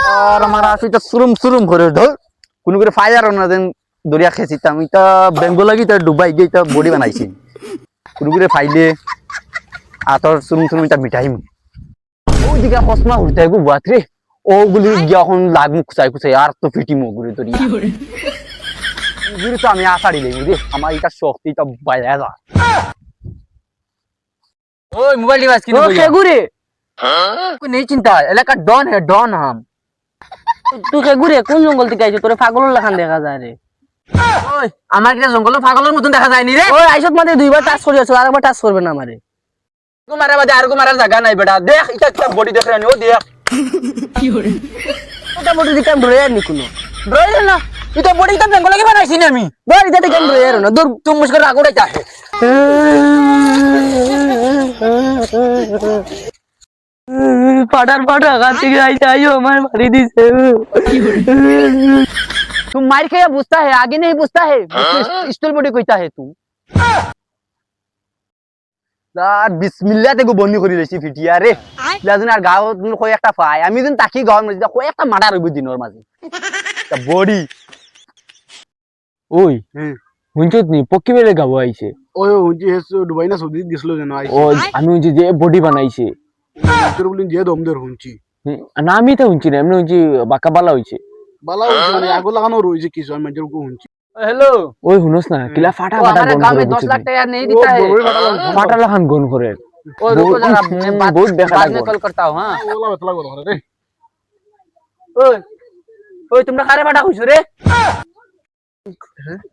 আর আমার আসিটা সুরুম সুরুম করে ধর কোন করে ফায়ার না দেন দরিয়া খেছিতাম এটা বেঙ্গল লাগি তার ডুবাই গিয়ে এটা বডি বানাইছি কোন করে ফাইলে আতর সুরুম সুরুম এটা মিঠাই ওইদিকে হসমা উঠতে গো বাতরে ওগুলি গিয়া এখন লাগমু খুচাই খুচাই আর তো ফিটিমো ঘুরে দরিয়া ঘুরে তো আমি আশাড়ি লেগে রে আমার এটা শক্তিটা বাজা যা ওই মোবাইল ডিভাইস কিনে ওকে ঘুরে कोई नहीं चिंता इलाका डॉन है डॉन हम তুই কে ঘুরে কোন জঙ্গল থেকে আইছো তোরে পাগলের লাখান দেখা যায় রে ওই আমার কি জঙ্গলে পাগলের মতন দেখা যায় নি রে ওই আইছত মাঝে দুইবার টাচ করিয়াছো আরেকবার টাচ করবে না আমারে को मारे बादे आर को मारा जगह नहीं बेटा देख इतना क्या बॉडी देख रहे हो देख কি হরে ওটা বডি দিকে আমি ধরে আনি কোনো ड्राइवर ना इतना बॉडी तो जंगल के बनाई नी আমি বডি দিকে আমি ধরে আনো না দূর तुम मुझको रागोड़े चाहे ফাটার ফাটা গাছ থেকে আইছে আইও আমার মারি দিছে तुम मार के या बुझता है आगे नहीं बुझता है स्टूल बॉडी कोइता है तू यार बिस्मिल्लाह ते को बन्नी करी लेছি ফিটিয়া রে লাজন আর গাও কই একটা পায় আমি দিন তাকি গাওর মধ্যে কই একটা মাডার হইব দিনর মাঝে তা বডি ওই হুনছত নি পক্কি বেলে গাবো আইছে ওই উজি হেসো দুবাই না সৌদি দিছিল যেন আইছে ও আমি হুনছি যে বডি বানাইছে তোর বলিন যে দমদের হুনছি না আমি তো হুনছি না এমনি হুনছি বাঁকা বালা হইছে বালা হইছে মানে আগো লাগানো রইছে কিছু আমি মাঝের কো হুনছি हेलो ওই হুনস না কিলা ফাটা ফাটা हमारे গন गांव করে में 10 लाख टका नहीं देता है ফাটা লাখান গন করে ओ रुको जरा मैं बहुत बेकार बाद में है कॉल करता हूं हां ওলা বেতলা গো রে ओए ओए तुमरा खारे बाटा खुश रे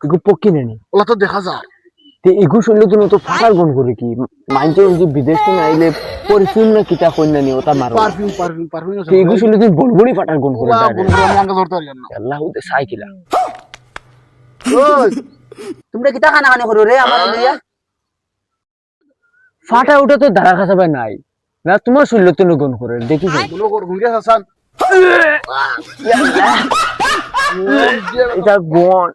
এগু পক্কি নেনি ওলা তো দেখা যায় তে এগু শুনলে তুমি তো ফাটার গন করে কি মানছে যে বিদেশ থেকে আইলে পরিফিউম না কিটা কইনা নি ওটা মারো পারফিউম তে এগু শুনলে তুমি বড়বড়ি ফাটার গন করে ওলা দাঁড়ে বন্ধু আমি আঙ্কা ধরতে পারি না আল্লাহ দে সাইকেলা ओए तुमरा किता खाना खाने करो रे हमारे लिया ফাটা উঠে তো দাঁড়া খাসাবে নাই না তোমার শুনলে তো গন করে দেখি বলো কর হুঙ্গিয়া হাসান এটা গন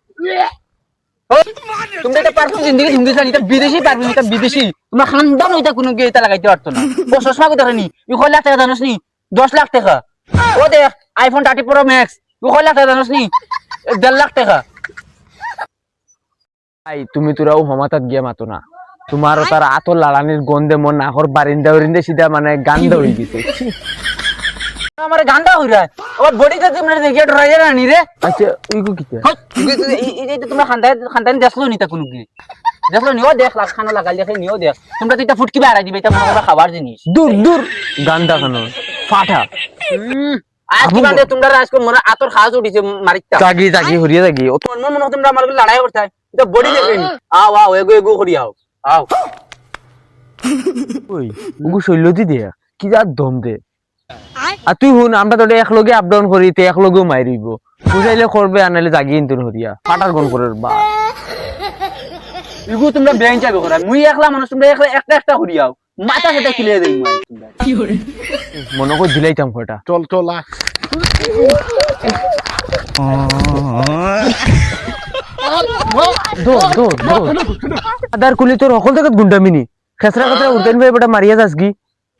तुमरा এটা পারফিউম जिंदगी ढूंढी जानी এটা বিদেশি পারফিউম এটা বিদেশি তোমরা খানদান এটা কোনো গে এটা লাগাইতে পারতো না ও চশমা কো দেখনি ই কয় লাখ টাকা জানোস নি 10 লাখ টাকা ও দেখ আইফোন 30 প্রো ম্যাক্স ই কয় লাখ টাকা জানোস নি 1.5 লাখ টাকা ভাই তুমি তোরাও হমাতাত গিয়া মাতো না তোমার তার আতর লালানির গন্ধে মন নাহর বারিন্দা বারিন্দা সিধা মানে গান্ধা হয়ে গেছে আমারে গান্ডা হইরা আবার বডিতে তোমরা দেখে ডরাইয়া রানি রে আচ্ছা ওইগু কিটা এই তোমরা খানদান দেখলো নি তা কোনো কি দেখলো নিও দেখ লাখ খানো লাগাল দেখে নিও দেখ তোমরা তো এটা ফুটকি বাড়াই দিবে এটা মনে খাবার জিনিস দূর দূর গান্ধা খানো ফাটা আজ কি বাদে তোমরা আজকে মনে আতর খাওয়া উঠিছে মারিতা জাগি জাগি হরিয়া জাগি ও তোমার মন মনে তোমরা আমার লড়াই করতে এটা বডি দেখেনি আও আও এগো এগো করি আও আও ওই ওগু শৈলতি দিয়া কি যা দম দে আর তুই হুন আমরা তো এক লগে আপ ডাউন করি তে এক লগেও মারিব বুঝাইলে করবে আনাইলে জাগি ইনতুন হরিয়া ফাটার গন করে বা এগো তোমরা বেঞ্চ যাবে করা মুই একলা মানুষ তোমরা একলা একটা একটা করি আও মাথা সেটা কিলে দেই মাই তোমরা কি করে মনে কই দিলাইতাম কয়টা চল চল আ দো দো দো আদার কুলি তোর হকল থেকে গুন্ডামিনি খেসরা খেসরা উড়তেন ভাই বেটা মারিয়া যাস কি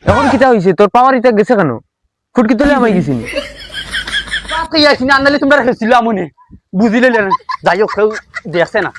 এখন কিটা হইছে তোর পাওয়ার ইটা গেছে কেন ফুটকি তুলে আমাই গেছিনি কি আসিনা আনলে তোমরা খেছিলা মনে বুঝিলে যাই হোক দেখছে না